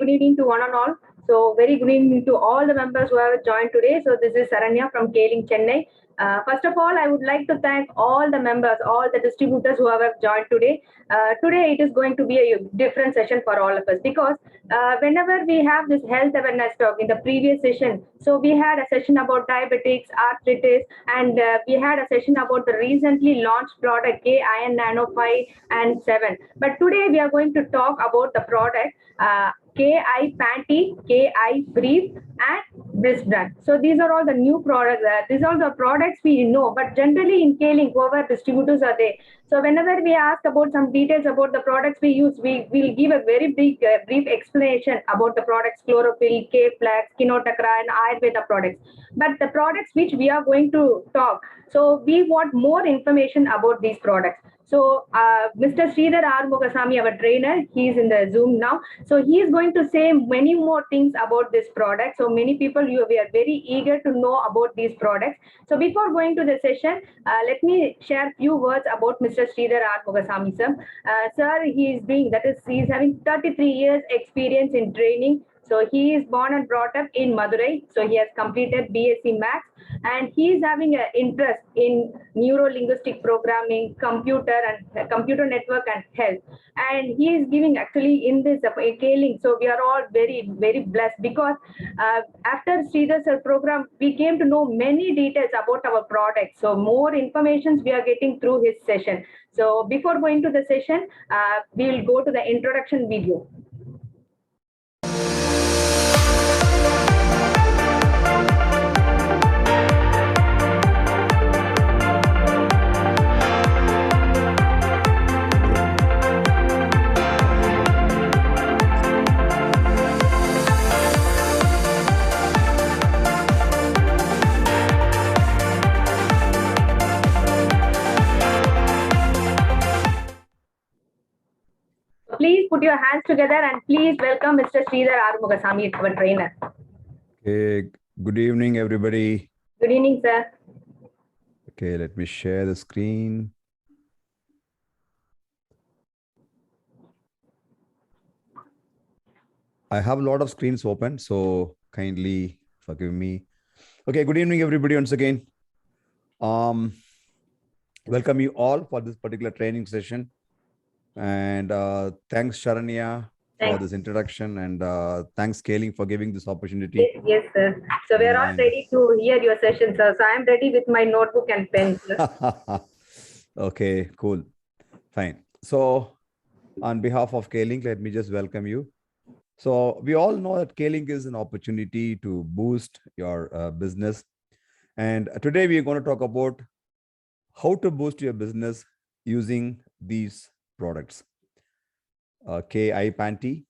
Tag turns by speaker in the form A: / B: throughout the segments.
A: good evening to one and all. So very good evening to all the members who have joined today. So this is Saranya from K-I Chennai. First of all, I would like to thank all the members, all the distributors who have joined today. Today it is going to be a different session for all of us because whenever we have this health awareness talk in the previous session, so we had a session about diabetics, arthritis, and we had a session about the recently launched product K-I Nano 5 and 7. But today we are going to talk about the product K-I Panty, K-I Brief, and wristband. So these are all the new products. These are the products we know, but generally in K-Link, whoever distributors are there. So whenever we ask about some details about the products we use, we will give a very big, brief explanation about the products, chlorophyll, K-Flex, Kinotakra, and Ayurveda products. But the products which we are going to talk, so we want more information about these products. So Mr.Sridhar Arumugasamy, our trainer, he is in the Zoom now. So he is going to say many more things about this product. So many people, we are very eager to know about these products. So before going to the session, let me share a few words about Mr. Sridhar Arumugasamy, sir. Sir, he is having 33 years experience in training. So he is born and brought up in Madurai. So he has completed BSc Maths and he is having an interest in neuro-linguistic programming, computer network and health. And he is giving actually in this K-Link. So we are all very, very blessed because after Sridhar's program, we came to know many details about our product. So more information we are getting through his session. So before going to the session, we will go to the introduction video. Please put your hands together and please welcome Mr. Sridhar Arumugasamy, our trainer.
B: Okay, good evening, everybody.
A: Good evening, sir.
B: Okay, let me share the screen. I have a lot of screens open, so kindly forgive me. Okay, good evening, everybody, once again. Welcome you all for this particular training session. And thanks, Sharanya, for this introduction, and thanks, K-Link, for giving this opportunity.
A: Yes, sir. So we're all ready to hear your session, sir. So I'm ready with my notebook and pen, sir.
B: Okay, cool. Fine. So on behalf of K-Link, let me just welcome you. So we all know that K-Link is an opportunity to boost your business. And today we're going to talk about how to boost your business using these products. K-I Panty,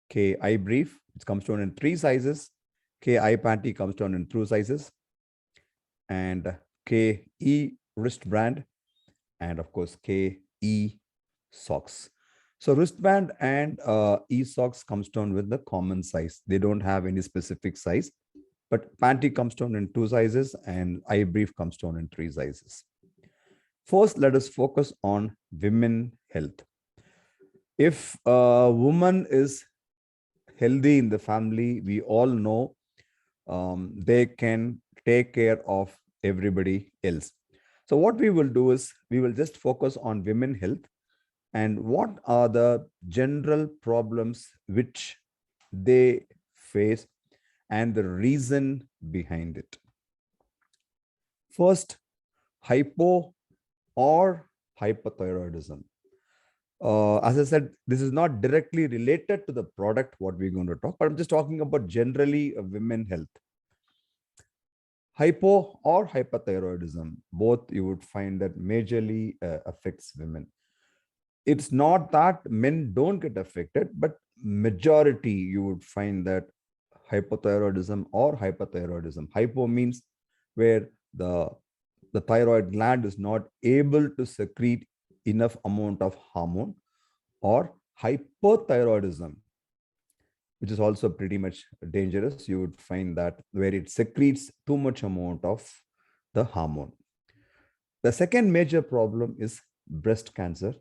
B: K-I Brief, it comes down in 3 sizes. K-I Panty comes down in 2 sizes. And K-E Wristband, and of course, K-E Socks. So wristband and e-socks comes down with the common size. They don't have any specific size, but panty comes down in 2 sizes and I-brief comes down in 3 sizes. First, let us focus on women health. If a woman is healthy in the family, we all know they can take care of everybody else. So what we will do is we will just focus on women health and what are the general problems which they face and the reason behind it. First, hypo or hypothyroidism. As I said, this is not directly related to the product what we're going to talk, but I'm just talking about generally women health. Hypo or hypothyroidism, both you would find that majorly affects women. It's not that men don't get affected, but majority you would find that hypothyroidism or hyperthyroidism. Hypo means where the thyroid gland is not able to secrete enough amount of hormone, or hypothyroidism, which is also pretty much dangerous. You would find that where it secretes too much amount of the hormone. The second major problem is breast cancer.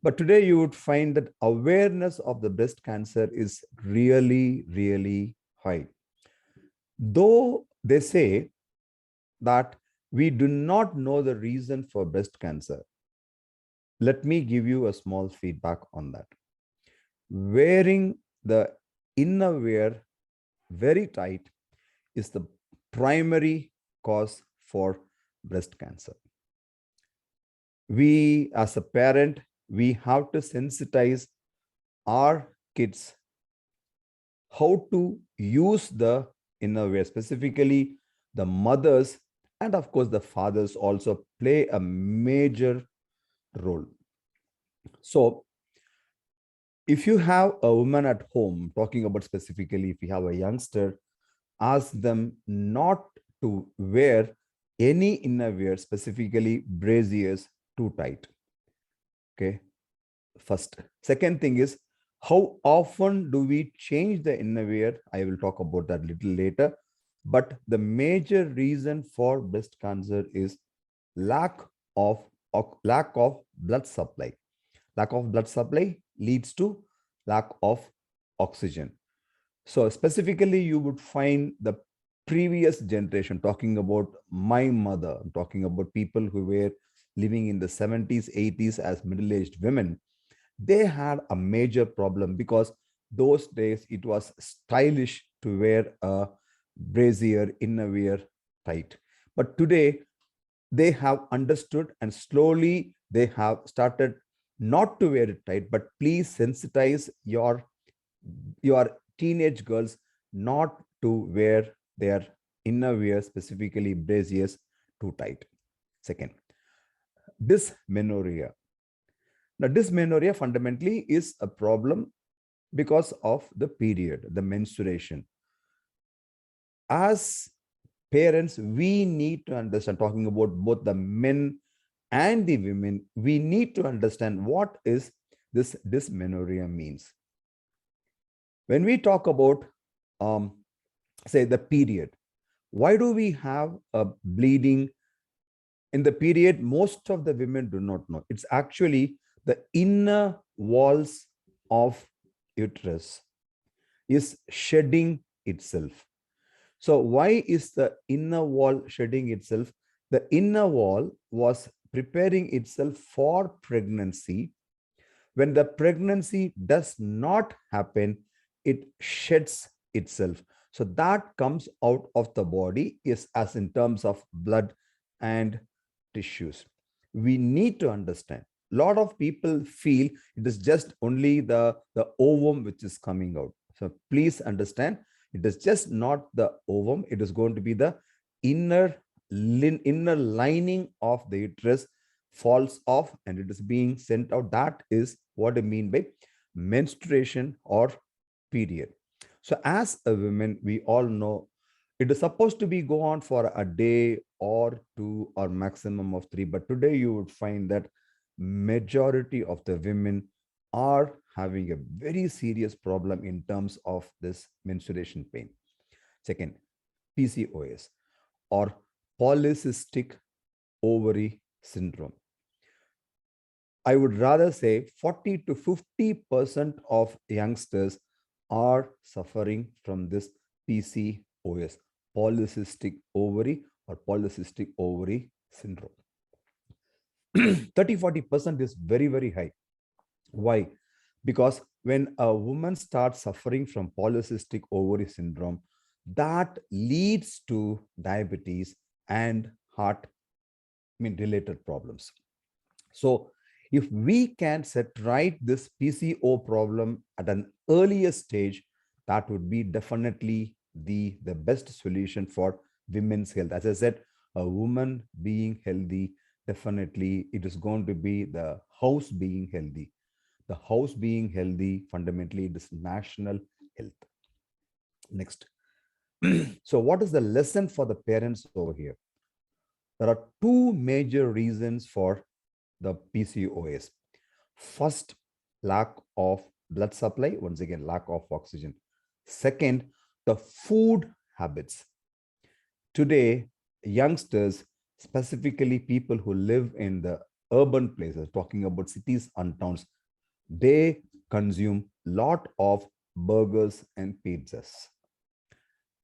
B: But today you would find that awareness of the breast cancer is really, really high. Though they say that we do not know the reason for breast cancer, let me give you a small feedback on that. Wearing the inner wear very tight is the primary cause for breast cancer. We, as a parent, we have to sensitize our kids how to use the innerwear, specifically the mothers, and of course the fathers also play a major role. So if you have a woman at home, talking about specifically if you have a youngster, ask them not to wear any innerwear, specifically braziers, too tight. Okay, first. Second thing is, how often do we change the innerwear? I will talk about that a little later. But the major reason for breast cancer is lack of blood supply. Lack of blood supply leads to lack of oxygen. So specifically, you would find the previous generation, talking about my mother, I'm talking about people who were living in the 70s, 80s as middle-aged women. They had a major problem because those days it was stylish to wear a brazier innerwear tight. But today they have understood and slowly they have started not to wear it tight, but please sensitize your teenage girls not to wear their innerwear, specifically braziers, too tight. Second, dysmenorrhea. Now, dysmenorrhea fundamentally is a problem because of the period, the menstruation. As parents, we need to understand, talking about both the men and the women, we need to understand what is this dysmenorrhea means. When we talk about, say, the period, why do we have a bleeding in the period? Most of the women do not know. It's actually the inner walls of uterus is shedding itself. So why is the inner wall shedding itself? The inner wall was preparing itself for pregnancy. When the pregnancy does not happen, it sheds itself. So that comes out of the body is as in terms of blood and tissues. We need to understand. A lot of people feel it is just only the ovum which is coming out. So please understand, it is just not the ovum. It is going to be the inner lining of the uterus falls off and it is being sent out. That is what I mean by menstruation or period. So as a woman, we all know it is supposed to be go on for a day or two or maximum of three. But today you would find that majority of the women are having a very serious problem in terms of this menstruation pain. Second, PCOS or polycystic ovary syndrome. I would rather say 40 to 50% of youngsters are suffering from this PCOS, polycystic ovary or polycystic ovary syndrome. 30-40% is very, very high. Why? Because when a woman starts suffering from polycystic ovary syndrome, that leads to diabetes and heart related problems. So if we can set right this PCO problem at an earlier stage, that would be definitely the best solution for women's health. As I said, a woman being healthy, definitely it is going to be the house being healthy. The house being healthy, fundamentally, it is national health. Next. So what is the lesson for the parents over here? There are two major reasons for the PCOS. First, lack of blood supply. Once again, lack of oxygen. Second, the food habits. Today, youngsters, specifically people who live in the urban places, talking about cities and towns, they consume lot of burgers and pizzas.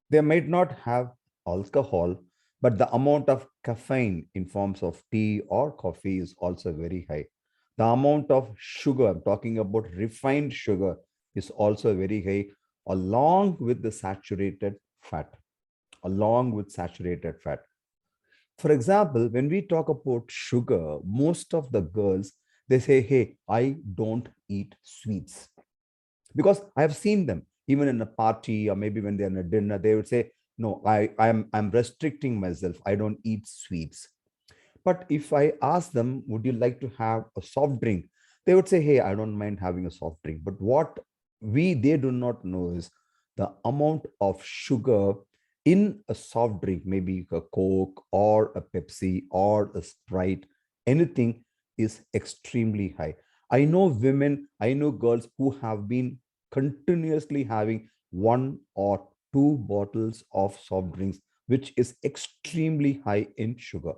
B: They might not have alcohol, but the amount of caffeine in forms of tea or coffee is also very high. The amount of sugar, I'm talking about refined sugar, is also very high, along with the saturated fat. Along with saturated fat. For example, when we talk about sugar, most of the girls, they say, hey, I don't eat sweets. Because I've seen them, even in a party or maybe when they're in a dinner, they would say, no, I'm restricting myself. I don't eat sweets. But if I ask them, would you like to have a soft drink? They would say, hey, I don't mind having a soft drink. But what they do not know is the amount of sugar in a soft drink, maybe a Coke or a Pepsi or a Sprite, anything is extremely high. I know women, I know girls who have been continuously having 1 or 2 bottles of soft drinks, which is extremely high in sugar.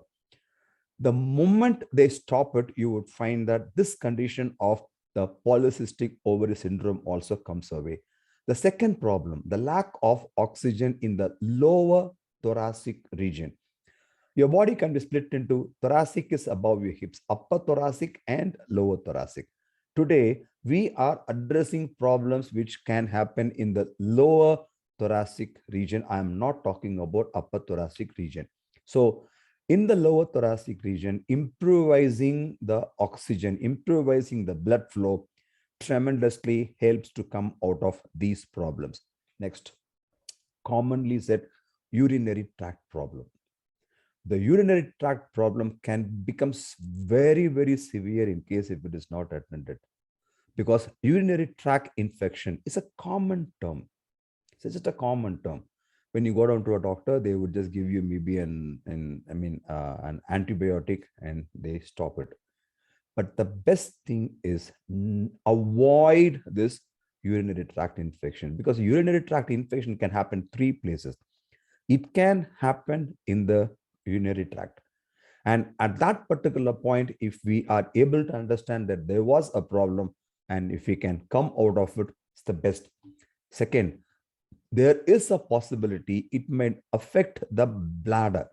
B: The moment they stop it, you would find that this condition of the polycystic ovary syndrome also comes away. The second problem, the lack of oxygen in the lower thoracic region. Your body can be split into thoracic is above your hips, upper thoracic and lower thoracic. Today, we are addressing problems which can happen in the lower thoracic region. I am not talking about upper thoracic region. So in the lower thoracic region, improvising the oxygen, improvising the blood flow tremendously helps to come out of these problems. Next, commonly said, urinary tract problem. The urinary tract problem can become very, very severe in case if it is not attended, because urinary tract infection is a common term. It's just a common term. When you go down to a doctor, they would just give you maybe an antibiotic and they stop it. But the best thing is avoid this urinary tract infection, because urinary tract infection can happen 3 places. It can happen in the urinary tract. And at that particular point, if we are able to understand that there was a problem and if we can come out of it, it's the best. Second, there is a possibility it might affect the bladder.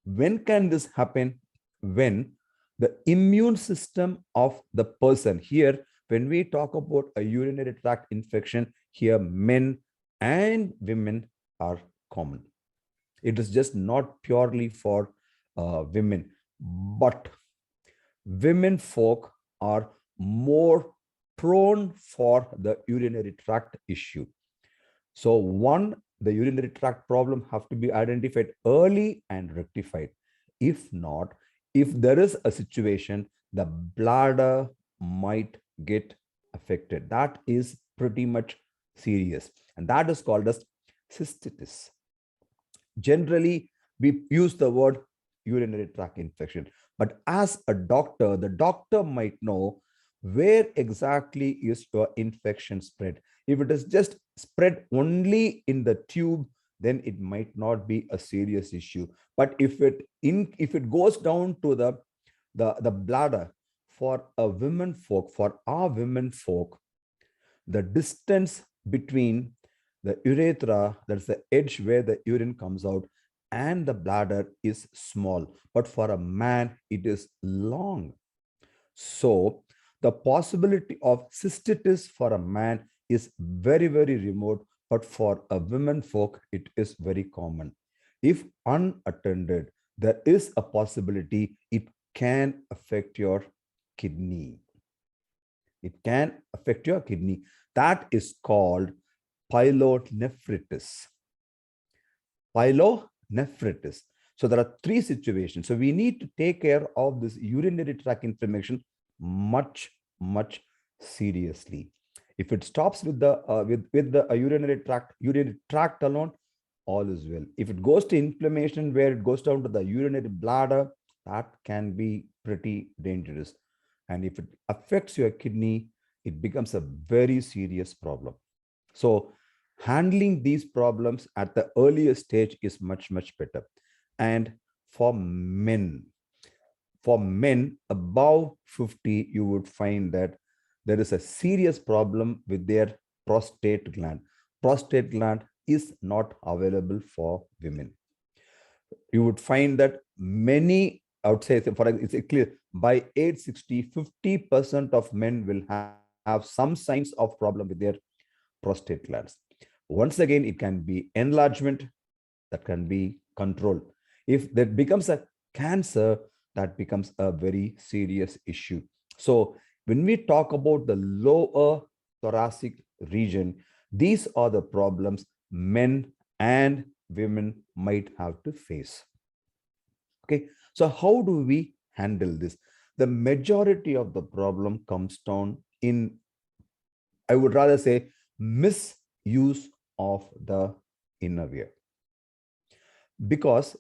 B: When can this happen? When the immune system of the person, here, when we talk about a urinary tract infection, here men and women are common. It is just not purely for women, but women folk are more prone for the urinary tract issue. So one, the urinary tract problem have to be identified early and rectified. If not, if there is a situation, the bladder might get affected. That is pretty much serious. And that is called as cystitis. Generally, we use the word urinary tract infection, but as a doctor, the doctor might know where exactly is your infection spread. If it is just spread only in the tube, then it might not be a serious issue. But if it goes down to the bladder, for a women folk, for our women folk, the distance between the urethra, that's the edge where the urine comes out, and the bladder is small. But for a man, it is long. So the possibility of cystitis for a man is very, very remote, but for a women folk, it is very common. If unattended, there is a possibility it can affect your kidney. It can affect your kidney. That is called pyelonephritis. Pyelonephritis. So there are 3 situations. So we need to take care of this urinary tract inflammation much, much seriously. If it stops with the urinary tract alone, all is well. If it goes to inflammation where it goes down to the urinary bladder, that can be pretty dangerous. And if it affects your kidney, it becomes a very serious problem. So handling these problems at the earliest stage is much, much better. And for men, For men above 50, you would find that there is a serious problem with their prostate gland. Prostate gland is not available for women. You would find that many, I would say, for example, it's clear, by age 60, 50% of men will have some signs of problem with their prostate glands. Once again, it can be enlargement, that can be controlled. If that becomes a cancer, that becomes a very serious issue. So when we talk about the lower thoracic region, these are the problems men and women might have to face. Okay, so how do we handle this? The majority of the problem comes down in, I would rather say, misuse of the innerwear. Because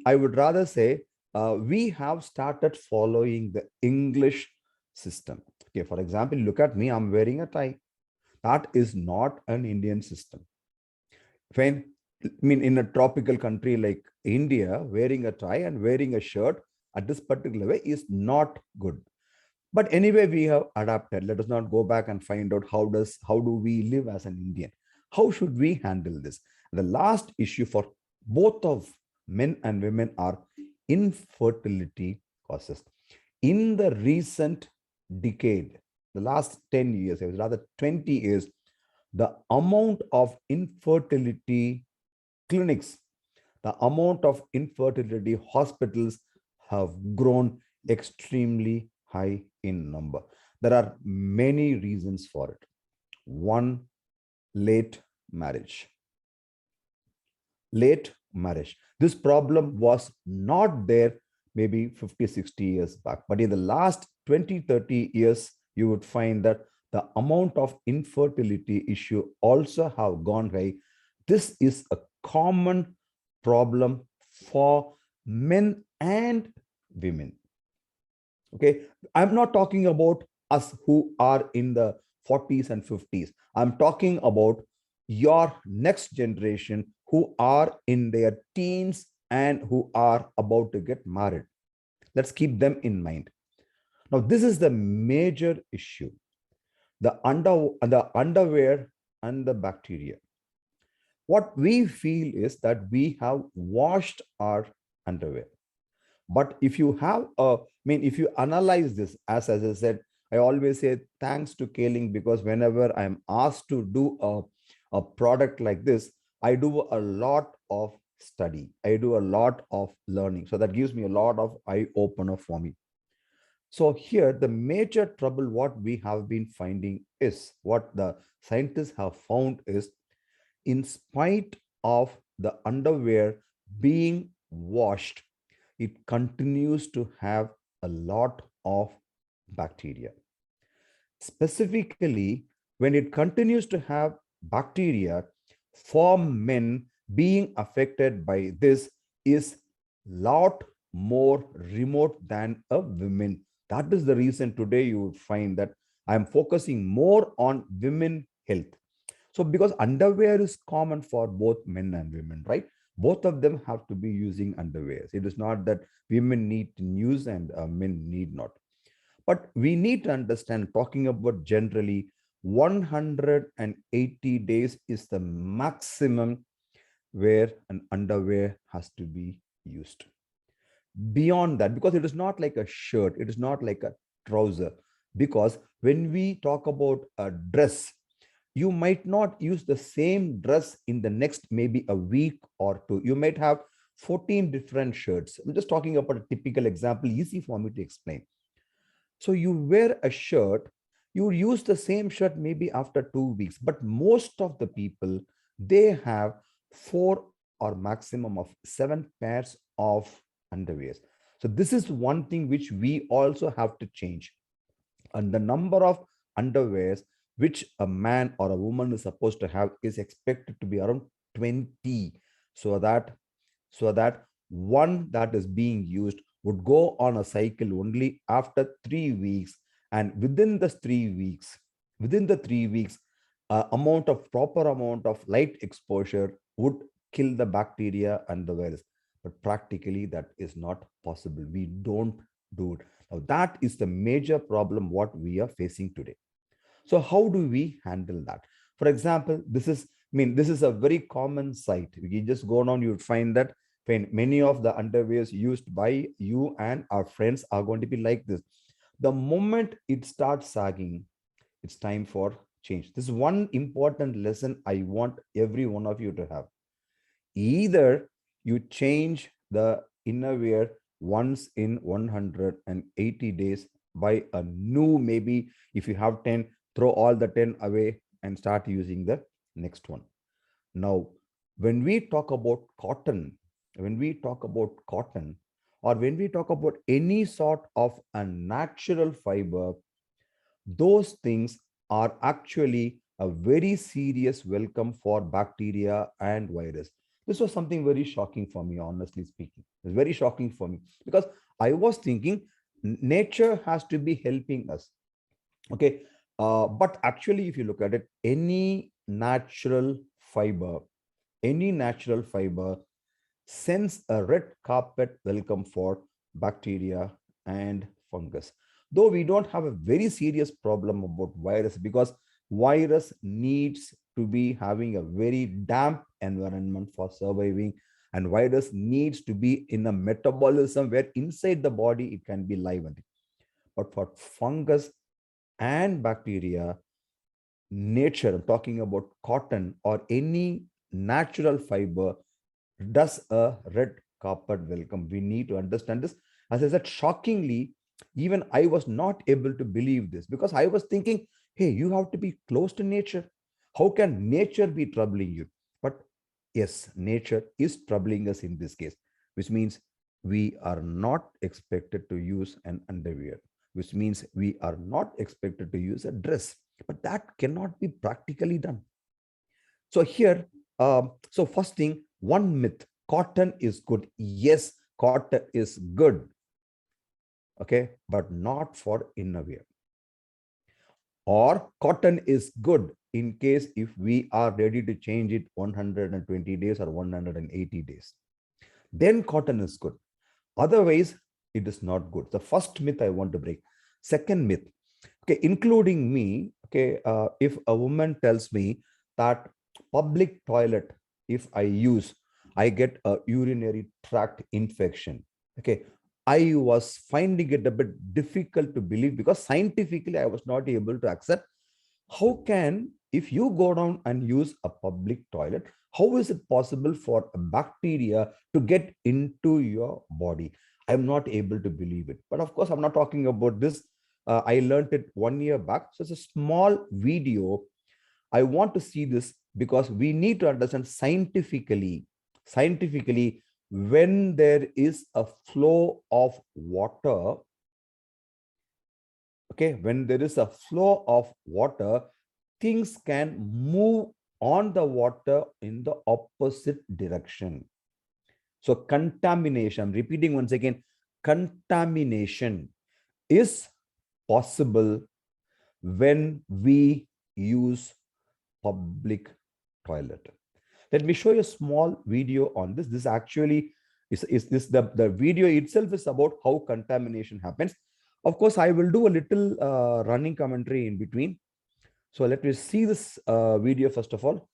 B: I would rather say we have started following the English system. Okay, for example, look at me, I'm wearing a tie. That is not an Indian system. When, in a tropical country like India, wearing a tie and wearing a shirt at this particular way is not good. But anyway, we have adapted. Let us not go back and find out how do we live as an Indian? How should we handle this? The last issue for both of men and women are infertility causes. In the recent decade, the last 10 years, rather 20 years, the amount of infertility clinics, the amount of infertility hospitals have grown extremely high in number. There are many reasons for it. One, late marriage. Late marriage. This problem was not there maybe 50, 60 years back. But in the last 20, 30 years, you would find that the amount of infertility issue also have gone high. This is a common problem for men and women. Okay, I'm not talking about us who are in the 40s and 50s. I'm talking about your next generation who are in their teens and who are about to get married. Let's keep them in mind. Now, this is the major issue. The underwear and the bacteria. What we feel is that we have washed our underwear. But if you have if you analyze this, as I said, I always say thanks to Kaling, because whenever I'm asked to do a product like this, I do a lot of study. I do a lot of learning. So that gives me a lot of eye opener for me. So here, the major trouble, what we have been finding is, what the scientists have found is, in spite of the underwear being washed, it continues to have a lot of bacteria. Specifically, when it continues to have bacteria, for men, being affected by this is lot more remote than a women. That is the reason today you would find that I'm focusing more on women health. So because underwear is common for both men and women, right? Both of them have to be using underwear. It is not that women need to use and men need not. But we need to understand, talking about generally, 180 days is the maximum where an underwear has to be used. Beyond that, because it is not like a shirt, it is not like a trouser. Because when we talk about a dress, you might not use the same dress in the next maybe a week or two. You might have 14 different shirts. I'm just talking about a typical example, easy for me to explain. So you wear a shirt, you use the same shirt maybe after 2 weeks, but most of the people, they have 4 or maximum of 7 pairs of underwears. So this is one thing which we also have to change. And the number of underwears which a man or a woman is supposed to have is expected to be around 20, so that one that is being used would go on a cycle only after 3 weeks. And within the 3 weeks, proper amount of light exposure would kill the bacteria and the virus. But practically that is not possible. We don't Dude, now that is the major problem what we are facing today. So how do we handle that? For example, this is a very common sight. You just go down, you find that when many of the underwears used by you and our friends are going to be like this. The moment it starts sagging, it's time for change. This is one important lesson I want every one of you to have. Either you change the innerwear once in 180 days, by a new, maybe if you have 10, throw all the 10 away and start using the next one. Now, when we talk about cotton, when we talk about cotton, or when we talk about any sort of a natural fiber, those things are actually a very serious welcome for bacteria and virus. This was something very shocking for me, honestly speaking. It was very shocking for me because I was thinking nature has to be helping us. Okay. But actually, if you look at it, any natural fiber sends a red carpet welcome for bacteria and fungus. Though we don't have a very serious problem about virus, because virus needs to be having a very damp environment for surviving, and virus needs to be in a metabolism where inside the body it can be live. But for fungus and bacteria, nature, I'm talking about cotton or any natural fiber, does a red carpet welcome. We need to understand this. As I said, shockingly, even I was not able to believe this because I was thinking, hey, you have to be close to nature. How can nature be troubling you? But yes, nature is troubling us in this case, which means we are not expected to use an underwear, which means we are not expected to use a dress. But that cannot be practically done. So here, so first thing, one myth: cotton is good. Yes, cotton is good, okay, but not for innerwear. Or cotton is good in case if we are ready to change it 120 days or 180 days. Then cotton is good. Otherwise, it is not good. The first myth I want to break. Second myth, okay, including me, okay, if a woman tells me that public toilet, if I use, I get a urinary tract infection, okay, I was finding it a bit difficult to believe because scientifically I was not able to accept. How can, if you go down and use a public toilet, how is it possible for a bacteria to get into your body? I'm not able to believe it. But of course, I'm not talking about this. I learned it 1 year back. So it's a small video. I want to see this because we need to understand scientifically, when there is a flow of water, okay, when there is a flow of water, things can move on the water in the opposite direction. So contamination, I'm repeating once again, contamination is possible when we use public toilet. Let me show you a small video on this. This actually is this the video itself is about how contamination happens. Of course, I will do a little running commentary in between. So let me see this video first of all.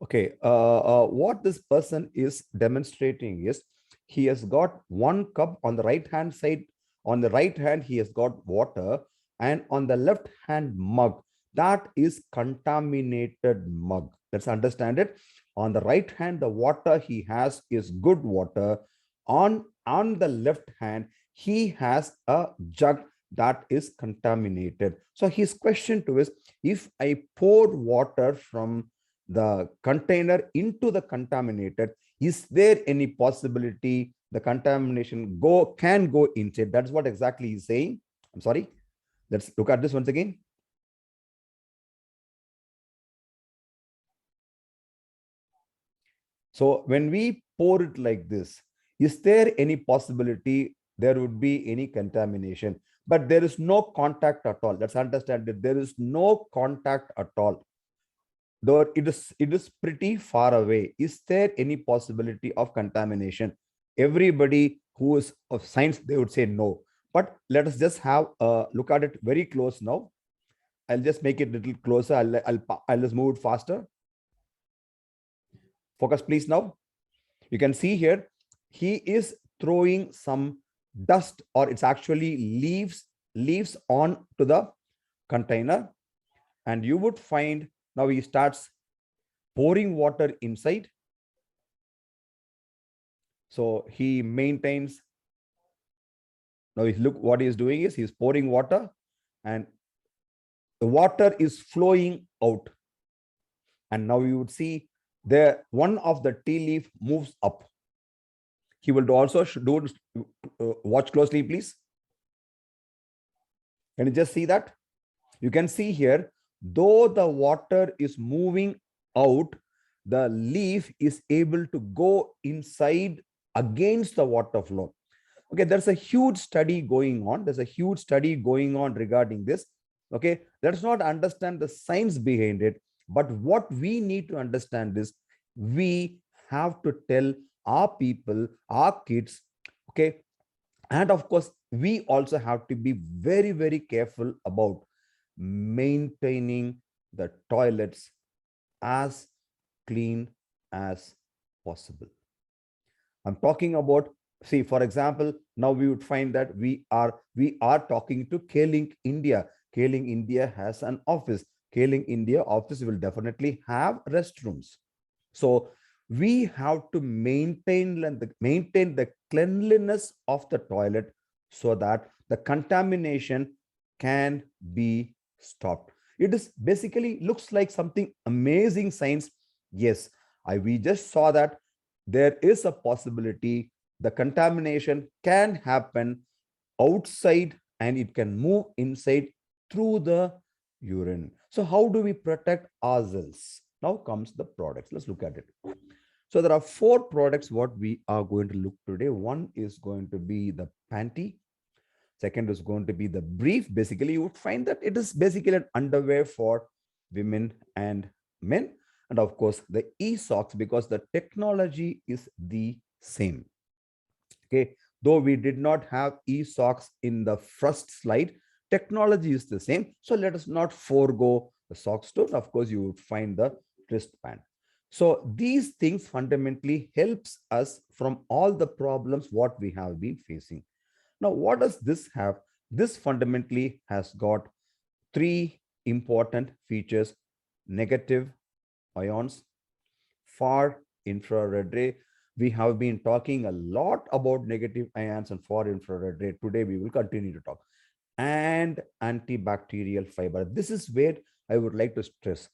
B: Okay, what this person is demonstrating is he has got one cup on the right hand side. On the right hand, he has got water, and on the left hand mug, that is contaminated mug. Let's understand it. On the right hand, the water he has is good water. On the left hand, he has a jug that is contaminated. So his question to is, if I pour water from the container into the contaminated, is there any possibility the contamination can go inside? That's what exactly he's saying. I'm sorry. Let's look at this once again. So when we pour it like this, is there any possibility there would be any contamination? but there is no contact at all. Let's understand that there is no contact at all. Though it is pretty far away. Is there any possibility of contamination? Everybody who is of science, they would say no. But let us just have a look at it very close now. I'll just make it a little closer. I'll just move it faster. Focus, please. Now you can see here, he is throwing some dust, or it's actually leaves on to the container, and you would find now he starts pouring water inside. So he maintains. Now look, what he is doing is he's pouring water, and the water is flowing out. And now you would see the one of the tea leaf moves up. He will also do watch closely, please. Can you just see that? You can see here, though the water is moving out, the leaf is able to go inside against the water flow. Okay, there's a huge study going on. There's a huge study going on regarding this. Okay, let's not understand the science behind it, but what we need to understand is we have to tell our people, our kids, okay, and of course, we also have to be very, very careful about maintaining the toilets as clean as possible. I'm talking about, see, for example, now we would find that we are talking to K-Link India. K-Link India has an office. K-Link India office will definitely have restrooms. So we have to maintain the cleanliness of the toilet so that the contamination can be stopped. It is basically looks like something amazing science. Yes, we just saw that there is a possibility the contamination can happen outside and it can move inside through the urine. So how do we protect ourselves? Now comes the products. Let's look at it. So there are 4 products what we are going to look today. One is going to be the panty. Second is going to be the brief. Basically, you would find that it is basically an underwear for women and men. And of course, the e-socks, because the technology is the same. Okay, though we did not have e-socks in the first slide, technology is the same. So let us not forego the socks too. Of course, you would find the wristband. So these things fundamentally helps us from all the problems what we have been facing. Now, what does this have? This fundamentally has got 3 important features: negative ions, far infrared ray. We have been talking a lot about negative ions and far infrared ray. Today, we will continue to talk. And antibacterial fiber. This is where I would like to stress.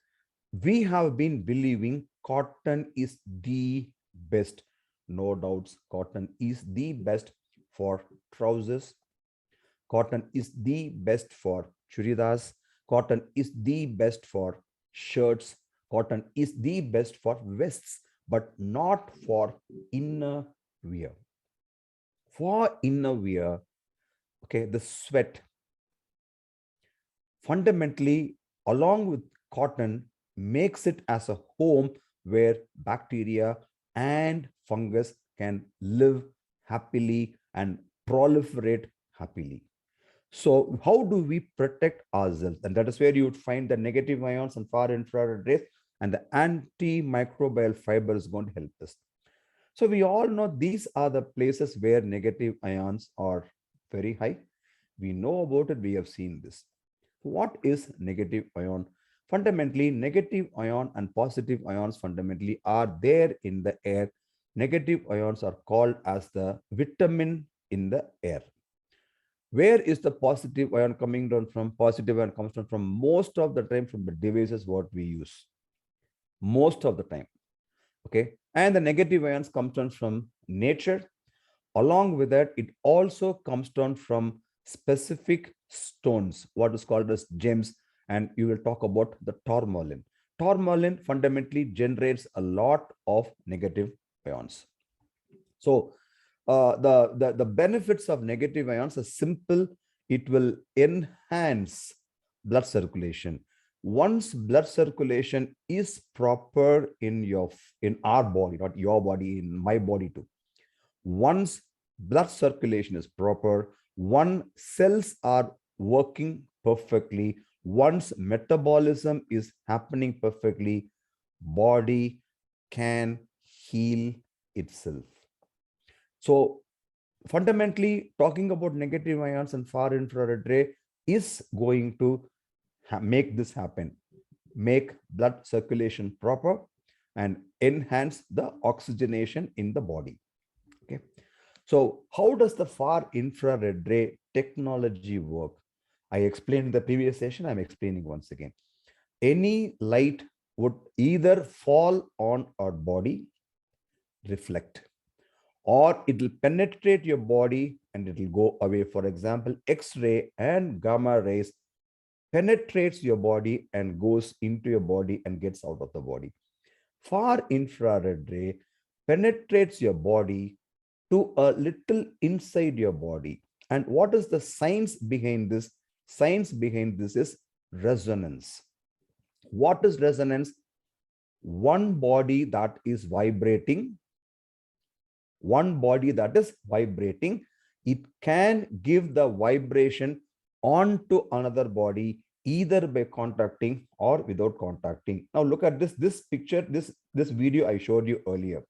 B: We have been believing cotton is the best. No doubts, cotton is the best for trousers. Cotton is the best for churidars. Cotton is the best for shirts. Cotton is the best for vests, but not for inner wear. For inner wear, okay, the sweat, fundamentally, along with cotton, makes it as a home where bacteria and fungus can live happily and proliferate happily. So how do we protect ourselves? And that is where you would find the negative ions and far infrared rays, and the antimicrobial fiber is going to help us. So we all know these are the places where negative ions are very high. We know about it. We have seen this. What is negative ion? Fundamentally, negative ion and positive ions fundamentally are there in the air. Negative ions are called as the vitamin in the air. Where is the positive ion coming down from? Positive ion comes down from most of the time from the devices what we use. Most of the time. Okay. And the negative ions comes down from nature. Along with that, it also comes down from specific stones, what is called as gems. And you will talk about the tourmaline. Tourmaline fundamentally generates a lot of negative ions. So the benefits of negative ions are simple. it will enhance blood circulation. Once blood circulation is proper in our body, not your body, in my body too. Once blood circulation is proper, one cells are working perfectly, once metabolism is happening perfectly, body can heal itself. So fundamentally, talking about negative ions and far infrared ray is going to make this happen, make blood circulation proper and enhance the oxygenation in the body. Okay. So how does the far infrared ray technology work? I explained in the previous session. I'm explaining once again. Any light would either fall on our body, reflect, or it will penetrate your body and it will go away. For example, X-ray and gamma rays penetrates your body and goes into your body and gets out of the body. Far infrared ray penetrates your body to a little inside your body. And what is the science behind this? Science behind this is resonance. What is resonance? One body that is vibrating, it can give the vibration onto another body either by contacting or without contacting. Now look at this picture, this video I showed you earlier.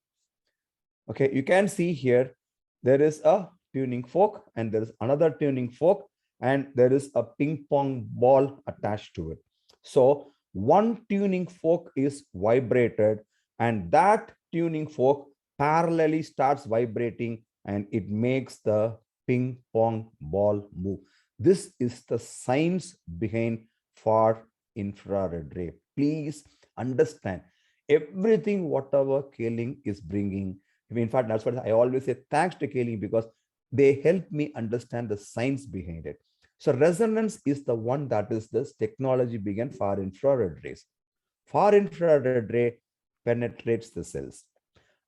B: Okay, you can see here there is a tuning fork and there is another tuning fork and there is a ping pong ball attached to it. So one tuning fork is vibrated and that tuning fork parallelly starts vibrating and it makes the ping pong ball move. This is the science behind far infrared ray. Please understand everything whatever K-Link is bringing. In fact, that's what I always say, thanks to K-Link, because they help me understand the science behind it. So resonance is the one that is this technology behind far infrared rays. Far infrared ray penetrates the cells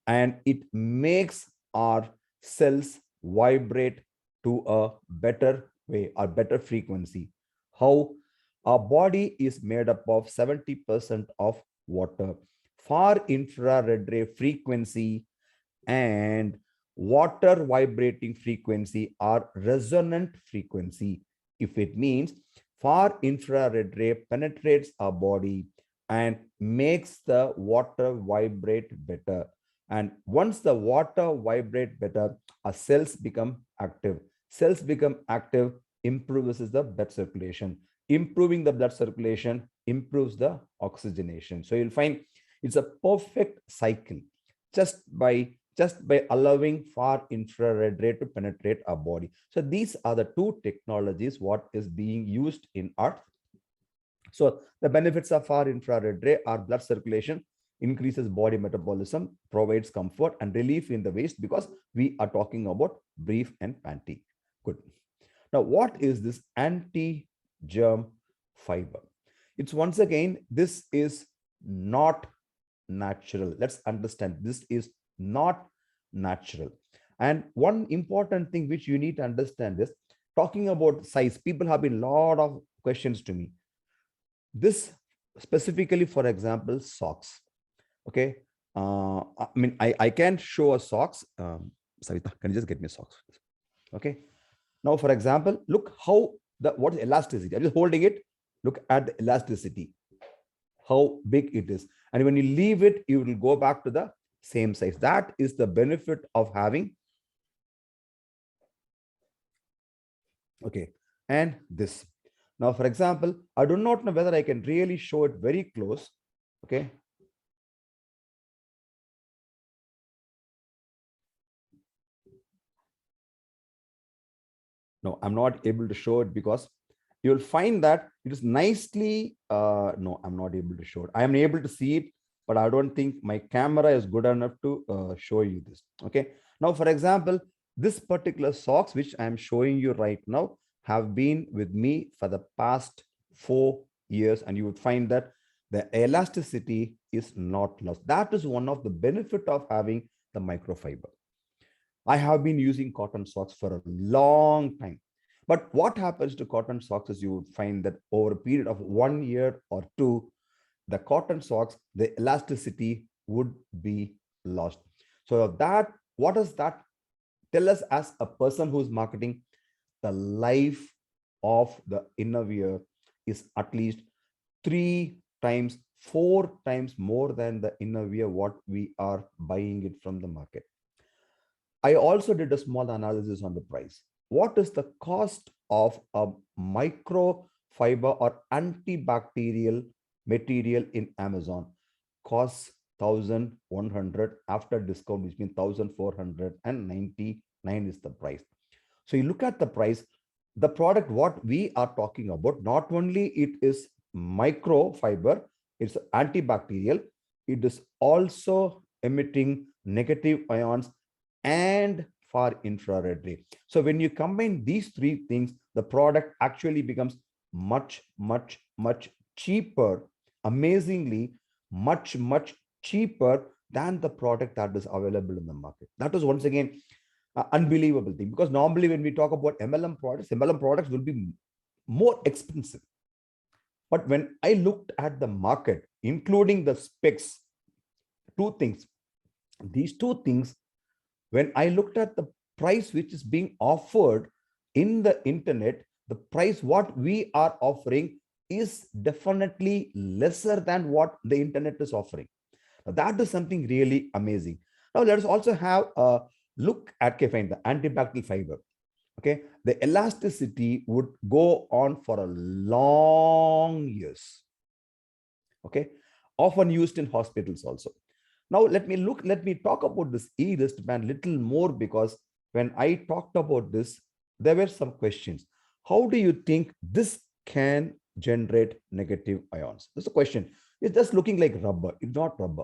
B: and it makes our cells vibrate to a better way or better frequency. How? Our body is made up of 70% of water. Far infrared ray frequency and water vibrating frequency are resonant frequency. If it means far infrared ray penetrates our body and makes the water vibrate better. And once the water vibrate better, our cells become active. Cells become active, improves the blood circulation. Improving the blood circulation improves the oxygenation. So you'll find it's a perfect cycle just by allowing far infrared ray to penetrate our body. So these are the two technologies what is being used in Earth. So the benefits of far infrared ray are blood circulation, increases body metabolism, provides comfort and relief in the waist, because we are talking about brief and panty. Good. Now, what is this anti-germ fiber? It's once again, this is not natural. Let's understand, this is not natural. And one important thing which you need to understand is, talking about size, people have been a lot of questions to me. This specifically, for example, socks. Okay. I mean, I can show a socks. Savita, can you just get me socks? Okay. Now, for example, look how what is elasticity? I'm just holding it. Look at the elasticity, how big it is. And when you leave it, you will go back to the same size. That is the benefit of having. Okay. And this. Now, for example, I do not know whether I can really show it very close. Okay. No, I'm not able to show it because you'll find that it is nicely, no, I'm not able to show it. I am able to see it, but I don't think my camera is good enough to show you this. Okay. Now, for example, this particular socks, which I'm showing you right now, have been with me for the past 4 years, and you would find that the elasticity is not lost. That is one of the benefit of having the microfiber. I have been using cotton socks for a long time. But what happens to cotton socks is you would find that over a period of 1 year or two, the cotton socks, the elasticity would be lost. So that, what does that tell us as a person who's marketing? The life of the innerwear is at least 3 times, 4 times more than the innerwear what we are buying it from the market. I also did a small analysis on the price. What is the cost of a microfiber or antibacterial material in Amazon? Costs 1,100 after discount, which means 1,499 is the price. So you look at the price, the product what we are talking about, not only it is microfiber, it's antibacterial, it is also emitting negative ions and far infrared ray. So when you combine these three things, the product actually becomes much, much, much cheaper, amazingly much cheaper than the product that is available in the market. That is once again unbelievable thing, because normally when we talk about MLM products will be more expensive. But when I looked at the market, including the specs, these two things, when I looked at the price which is being offered in the internet, the price what we are offering is definitely lesser than what the internet is offering. Now, that is something really amazing. Now let us also have a look at, okay, fine, the antibacterial fiber. Okay, the elasticity would go on for a long years. Okay, often used in hospitals also. Now let me talk about this e-wristband little more, because when I talked about this, there were some questions. How do you think this can generate negative ions? This is a question. It's just looking like rubber. It's not rubber.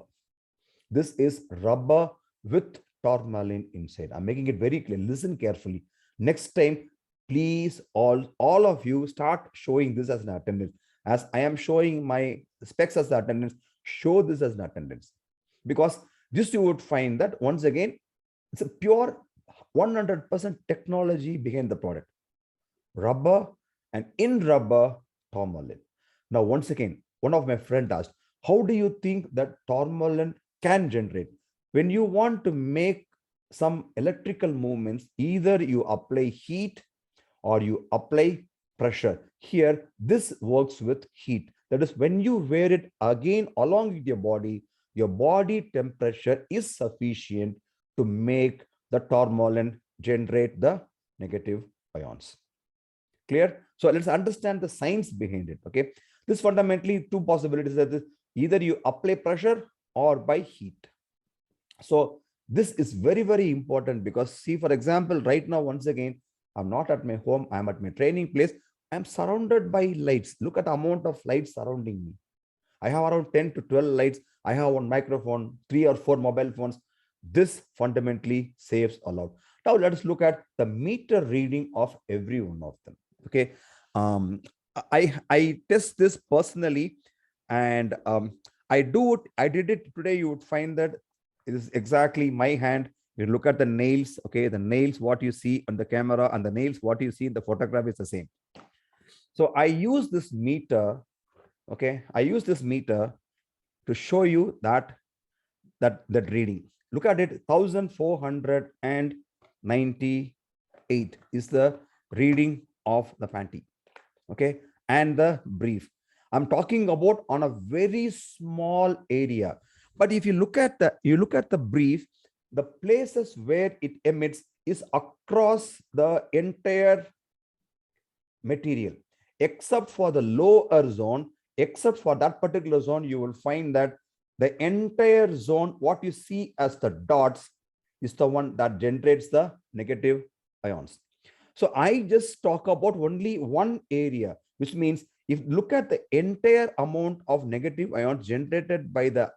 B: This is rubber with tourmaline inside. I'm making it very clear. Listen carefully. Next time, please, all of you start showing this as an attendance. As I am showing my specs as the attendance, show this as an attendance. Because this you would find that once again, it's a pure 100% technology behind the product. Rubber, and in rubber, tourmaline. Now, once again, one of my friends asked, how do you think that tourmaline can generate? When you want to make some electrical movements, either you apply heat or you apply pressure. Here, this works with heat. That is, when you wear it again along with your body temperature is sufficient to make the tourmaline generate the negative ions. Clear? So let's understand the science behind it. Okay, this fundamentally two possibilities, that is either you apply pressure or by heat. So this is very important, because see, for example, right now, once again, I'm not at my home, I'm at my training place. I'm surrounded by lights. Look at the amount of lights surrounding me. I have around 10 to 12 lights. I have one microphone, 3 or 4 mobile phones. This fundamentally saves a lot. Now let us look at the meter reading of every one of them. Okay, I test this personally, and I did it today. You would find that it is exactly my hand. You look at the nails. Okay, the nails what you see on the camera and the nails what you see in the photograph is the same. So I use this meter. Okay, I use this meter to show you that reading. Look at it, 1,498 is the reading of the panty. Okay, and the brief. I'm talking about on a very small area. But if you look at the brief, the places where it emits is across the entire material, except for the lower zone. Except for that particular zone, you will find that the entire zone, what you see as the dots, is the one that generates the negative ions. So I just talk about only one area, which means if look at the entire amount of negative ions generated by the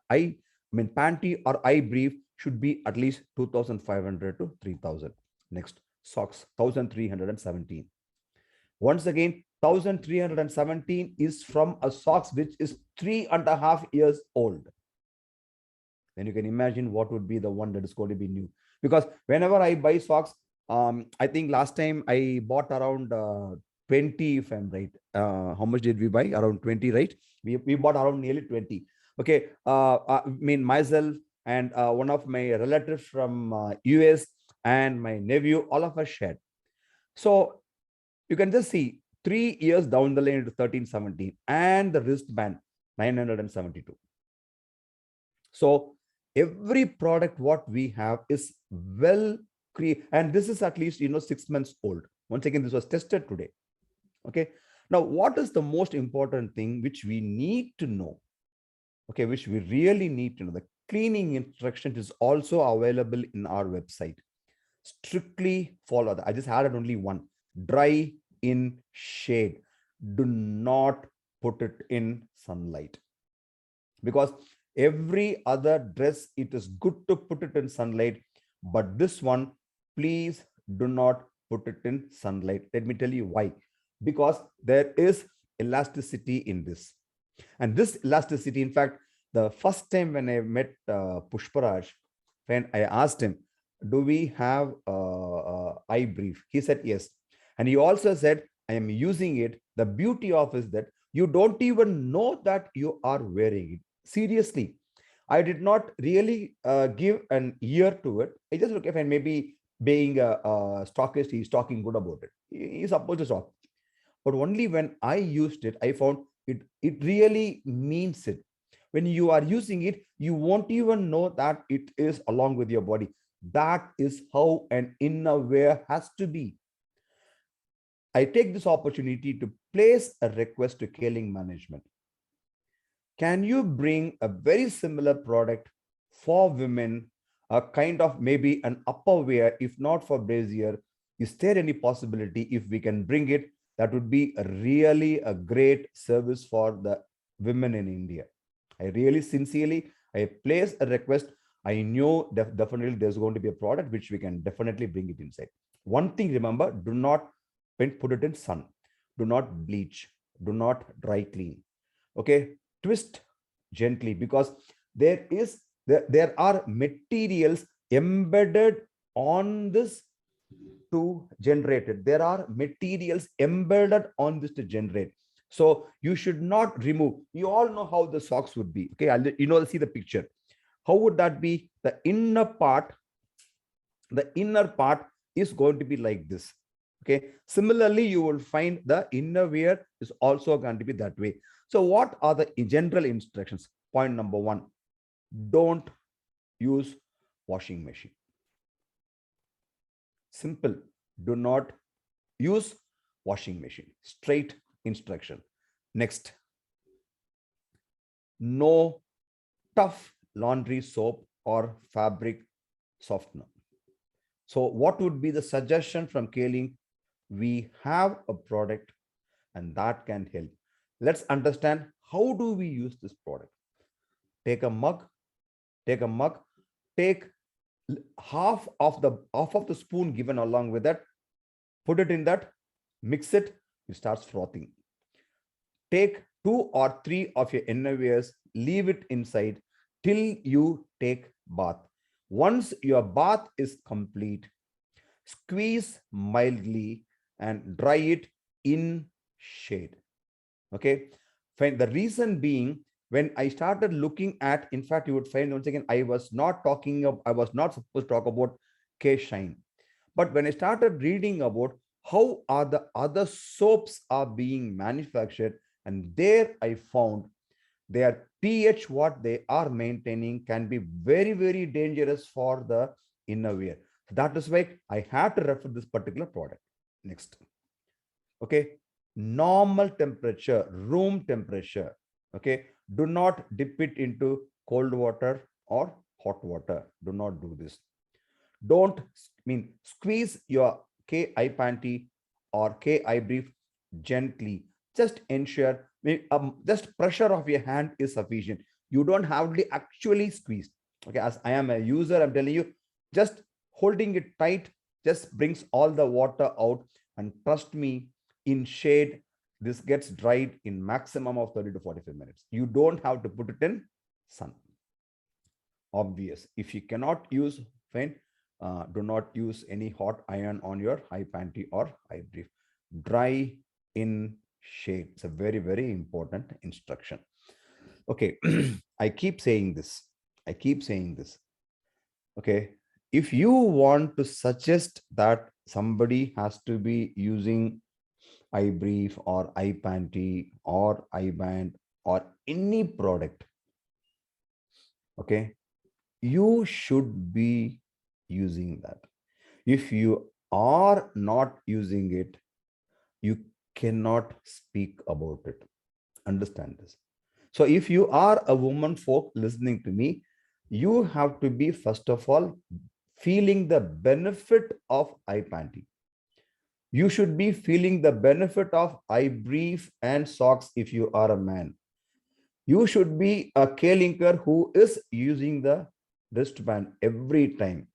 B: panty or eye brief, should be at least 2,500 to 3,000. Next, socks, 1,317. Once again, 1,317 is from a socks which is 3.5 years old. Then you can imagine what would be the one that is going to be new. Because whenever I buy socks, I think last time I bought around 20, if I'm right. How much did we buy? Around 20, right? We bought around nearly 20. Okay. I mean, myself and one of my relatives from US and my nephew, all of us shared. So you can just see 3 years down the lane to 1317 and the wristband 972. So every product what we have is well created, and this is at least 6 months old. Once again, this was tested today. Okay. Now, what is the most important thing which we need to know? Okay, which we really need to know. The cleaning instructions is also available in our website. Strictly follow that. I just added only one: dry in shade. Do not put it in sunlight, because every other dress it is good to put it in sunlight, but this one, please do not put it in sunlight. Let me tell you why. Because there is elasticity in this, and this elasticity, in fact, the first time when I met Pushparaj, when I asked him, do we have eye brief, he said yes. And he also said, I am using it. The beauty of is that you don't even know that you are wearing it. Seriously, I did not really give an ear to it. I just look, if I maybe being a stockist, he's talking good about it. He's supposed to talk. But only when I used it, I found it really means it. When you are using it, you won't even know that it is along with your body. That is how an innerwear has to be. I take this opportunity to place a request to Kaling management. Can you bring a very similar product for women, a kind of maybe an upper wear, if not for brazier? Is there any possibility if we can bring it? That would be really a great service for the women in India. I really sincerely, I place a request. I know definitely there's going to be a product which we can definitely bring it inside. One thing, remember, do not put it in sun. Do not bleach. Do not dry clean. Okay, twist gently, because there are materials embedded on this to generate it. There are materials embedded on this to generate. So you should not remove. You all know how the socks would be. Okay, see the picture. How would that be? The inner part is going to be like this. Okay, similarly, you will find the inner wear is also going to be that way. So what are the general instructions? Point number one: don't use washing machine. Simple. Do not use washing machine. Straight instruction. Next, no tough laundry soap or fabric softener. So what would be the suggestion from Kaling? We have a product and that can help. Let's understand, how do we use this product? Take a mug, take half of the spoon given along with that, put it in that, mix it, it starts frothing. Take 2 or 3 of your innerwears, leave it inside till you take bath. Once your bath is complete, squeeze mildly and dry it in shade. Okay, fine. The reason being, when I started looking at, in fact, you would find once again, I was not supposed to talk about K Shine. But when I started reading about how are the other soaps are being manufactured, and there I found their pH, what they are maintaining, can be very, very dangerous for the innerwear. That is why I had to refer this particular product. Next. Okay, normal temperature, room temperature. Okay, do not dip it into cold water or hot water. Do not do this. Don't squeeze your K-I Panty or K-I brief gently. Just ensure just pressure of your hand is sufficient. You don't have to actually squeeze. Okay, as I am a user, I'm telling you, just holding it tight just brings all the water out. And trust me, in shade, this gets dried in maximum of 30 to 45 minutes. You don't have to put it in sun. Obvious. If you cannot use, fine, Do not use any hot iron on your high panty or high brief. Dry in shade. It's a very, very important instruction. Okay, I keep saying this. I keep saying this. Okay, if you want to suggest that somebody has to be using eye brief or eye panty or eye band or any product, okay, you should be using that. If you are not using it, you cannot speak about it. Understand this. So if you are a woman folk listening to me, you have to be, first of all, feeling the benefit of eye panty. You should be feeling the benefit of eye brief and socks if you are a man. You should be a K-linker who is using the wristband every time.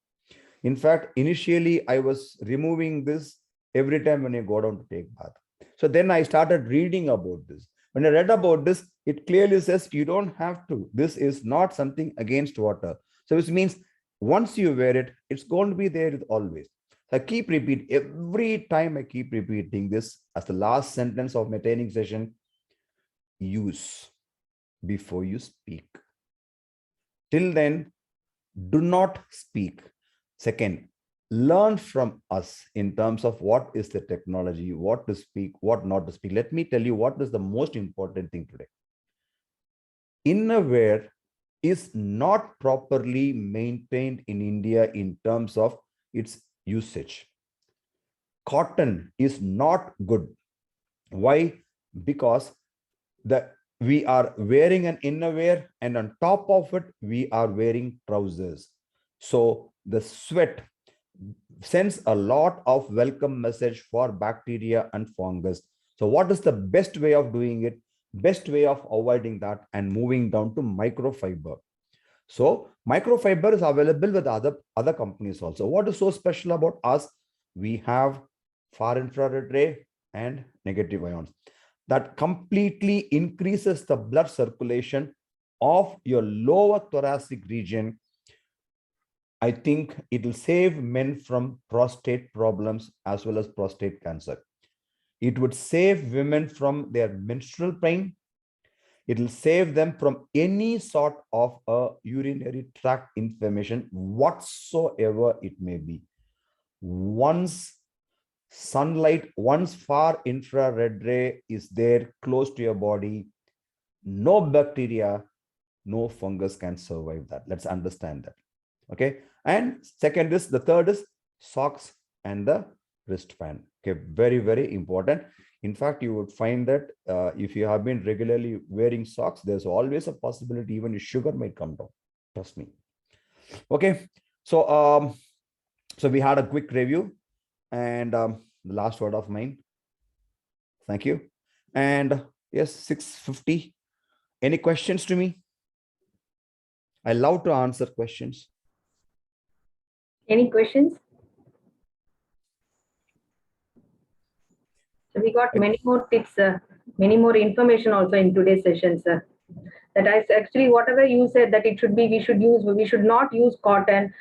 B: In fact, initially I was removing this every time when I go down to take bath. So then I started reading about this. When I read about this, it clearly says you don't have to. This is not something against water. So which means once you wear it, it's going to be there always. So I keep repeating, every time I keep repeating this as the last sentence of my training session: use before you speak. Till then, do not speak. Second, learn from us in terms of what is the technology, what to speak, what not to speak. Let me tell you what is the most important thing today. Innerwear is not properly maintained in India in terms of its usage. Cotton is not good. Why? Because we are wearing an innerwear and on top of it, we are wearing trousers. So the sweat sends a lot of welcome message for bacteria and fungus. So what is the best way of doing it? Best way of avoiding that and moving down to microfiber. So microfiber is available with other companies also. What is so special about us? We have far infrared ray and negative ions that completely increases the blood circulation of your lower thoracic region. I think it will save men from prostate problems as well as prostate cancer. It would save women from their menstrual pain. It will save them from any sort of a urinary tract inflammation whatsoever it may be. Once sunlight, once far infrared ray is there close to your body, no bacteria, no fungus can survive that. Let's understand that. Okay. And the third is socks and the wristband. Okay. Very, very important. In fact, you would find that if you have been regularly wearing socks, there's always a possibility even your sugar might come down. Trust me. Okay. So, so we had a quick review and the last word of mine. Thank you. And yes, 6:50. Any questions to me? I love to answer questions.
A: Any questions? So we got many more tips, many more information also in today's session, sir. That is actually whatever you said that it should be, we should not use cotton.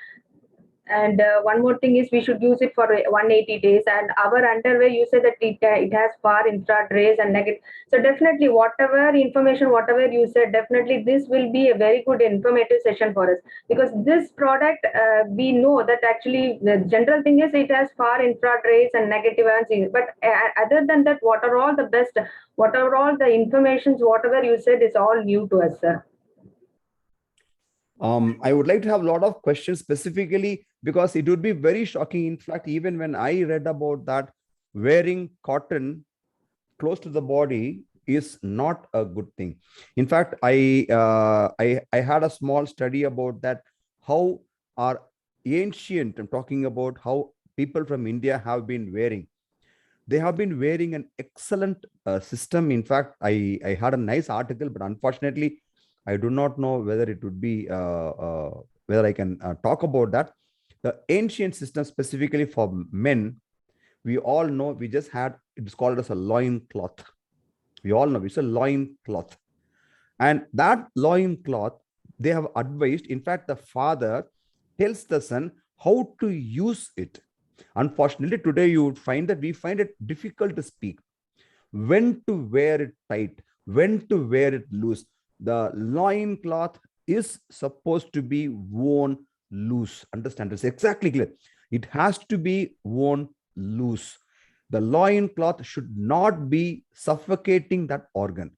A: And one more thing is we should use it for 180 days. And our underwear, you said that it has far infrared rays and negative. So definitely whatever information, whatever you said, definitely this will be a very good informative session for us. Because this product, we know that actually the general thing is it has far infrared rays and negative ions. But other than that, what are all the best, what are all the informations, whatever you said is all new to us, sir.
B: I would like to have a lot of questions specifically because it would be very shocking. In fact, even when I read about that, wearing cotton close to the body is not a good thing. In fact, I had a small study about that, how our ancient, I'm talking about how people from India have been wearing. They have been wearing an excellent system. In fact, I had a nice article, but unfortunately, I do not know whether it would be, whether I can talk about that. The ancient system specifically for men, we all know, we just had, it's called as a loin cloth. We all know it's a loin cloth. And that loin cloth, they have advised, in fact, the father tells the son how to use it. Unfortunately, today you would find that we find it difficult to speak. When to wear it tight, when to wear it loose. The loin cloth is supposed to be worn loose. Understand? It's exactly clear. It has to be worn loose. The loin cloth should not be suffocating that organ.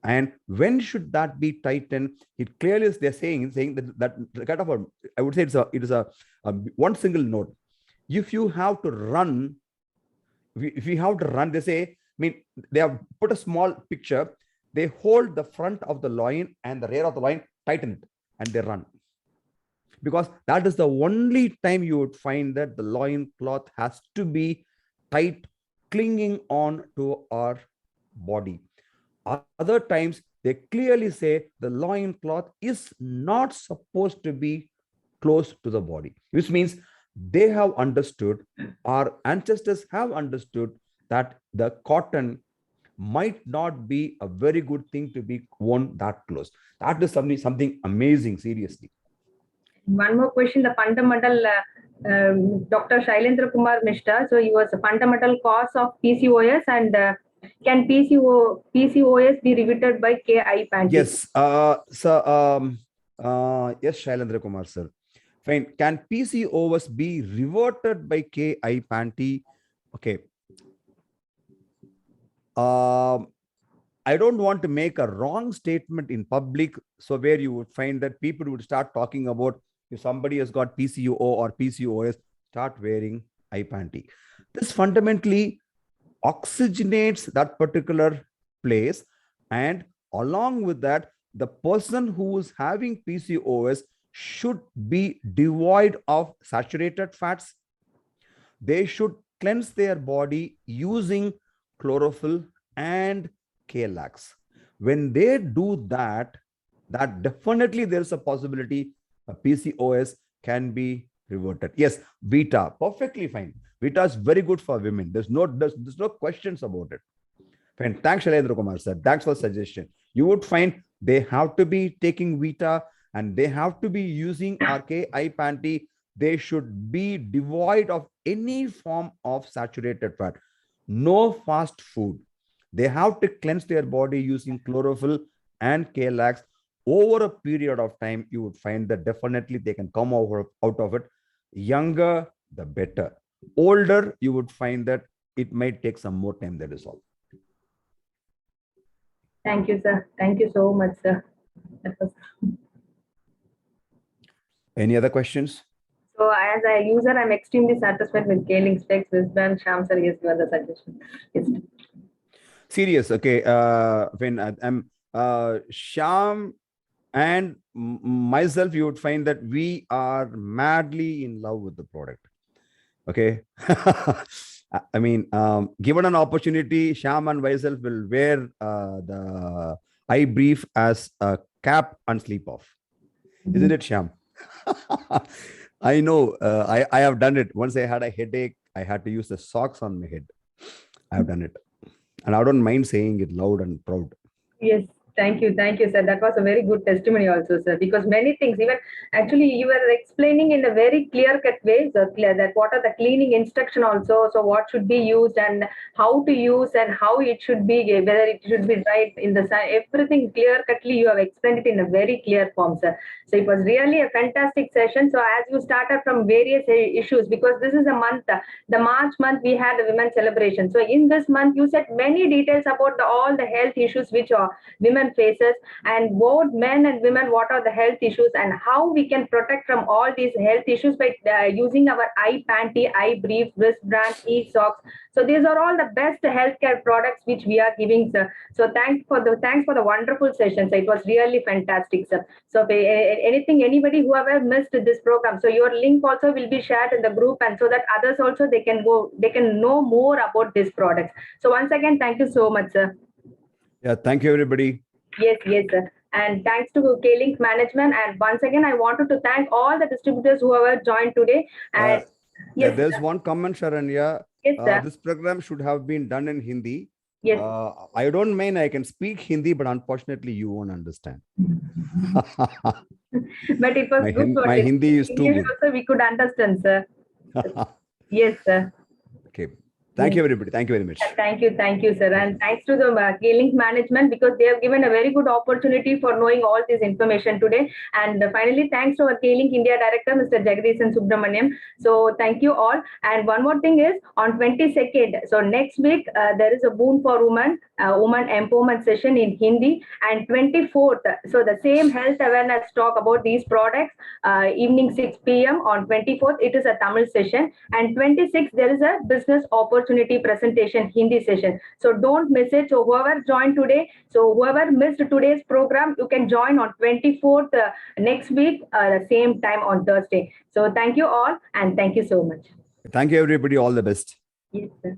B: And when should that be tightened? It clearly is they're saying that kind of a, I would say it is a one single note. If you have to run, if you have to run, they say, I mean, they have put a small picture. They hold the front of the loin and the rear of the loin, tighten it, and they run. Because that is the only time you would find that the loin cloth has to be tight, clinging on to our body. Other times, they clearly say the loin cloth is not supposed to be close to the body, which means they have understood, our ancestors have understood that the cotton might not be a very good thing to be worn that close. That is something amazing, seriously.
A: One more question, the fundamental Dr. Shailendra Kumar Mishra. So he was a fundamental cause of PCOS, and can PCOS be reverted by K-I Panty?
B: Yes. Yes, Shailendra Kumar sir. Fine. Can PCOS be reverted by K-I Panty? Okay. I don't want to make a wrong statement in public, so where you would find that people would start talking about if somebody has got PCO or PCOS, start wearing I panty. This fundamentally oxygenates that particular place, and along with that, the person who is having PCOS should be devoid of saturated fats. They should cleanse their body using chlorophyll and K-lax. When they do that, that definitely there's a possibility a PCOS can be reverted. Yes, Vita, perfectly fine. Vita is very good for women. There's no questions about it. Fine. Thanks, Shailendra Kumar sir. Thanks for the suggestion. You would find they have to be taking Vita and they have to be using K-I Panty. They should be devoid of any form of saturated fat. No fast food. They have to cleanse their body using chlorophyll and K-lax. Over a period of time, you would find that definitely they can come out of it. Younger, the better. Older, you would find that it might take some more time, that is all.
A: Thank you, sir. Thank you so much, sir.
B: Any other questions?
A: So as a user, I'm extremely satisfied with K-Link specs. Wisdom, Sham sir, yes, given the suggestion. Yes.
B: Serious, okay. When I'm Sham and myself, you would find that we are madly in love with the product. Okay. I mean, given an opportunity, Sham and myself will wear the eye brief as a cap and sleep off. Isn't it, Sham? I know. I have done it. Once I had a headache, I had to use the socks on my head. I have done it. And I don't mind saying it loud and proud.
A: Yes. Thank you, sir. That was a very good testimony also, sir, because many things, even actually you were explaining in a very clear-cut way, so clear that what are the cleaning instruction also, so what should be used and how to use and how it should be, whether it should be right in the sun, everything clear-cutly you have explained it in a very clear form, sir. So it was really a fantastic session. So as you started from various issues, because this is a month, the March month, we had a women's celebration. So in this month, you said many details about all the health issues which are women faces, and both men and women, what are the health issues and how we can protect from all these health issues by using our eye panty, eye brief, wristband, e-socks. So these are all the best healthcare products which we are giving, sir. So thanks for the wonderful session, sir. It was really fantastic, sir. So anybody who ever missed this program, so your link also will be shared in the group, and so that others also they can know more about this product. So once again, thank you so much, sir.
B: Yeah, thank you, everybody.
A: Yes, sir. And thanks to K-Link management. And once again, I wanted to thank all the distributors who have joined today. And
B: yes, there's one comment, Sharanya.
A: Yes, sir.
B: This program should have been done in Hindi.
A: Yes.
B: I don't mean I can speak Hindi, but unfortunately, you won't understand.
A: But it was good for
B: my Hindi is too
A: English
B: good.
A: also we could understand, sir. Yes, sir.
B: Okay. Thank you, everybody. Thank you very much.
A: Thank you, sir. And thanks to the K-Link management, because they have given a very good opportunity for knowing all this information today. And finally, thanks to our K-Link India Director, Mr. Jagdishan Subramaniam. So thank you all. And one more thing is, on 22nd, so next week, there is a Boon for Women, Woman Empowerment session in Hindi. And 24th, so the same health awareness talk about these products, evening 6 p.m. on 24th, it is a Tamil session. And 26th, there is a business opportunity presentation Hindi session. So don't miss it. So whoever joined today, so whoever missed today's program, you can join on 24th next week, the same time on Thursday. So thank you all, and thank you so much.
B: Thank you, everybody. All the best.
A: Yes, sir.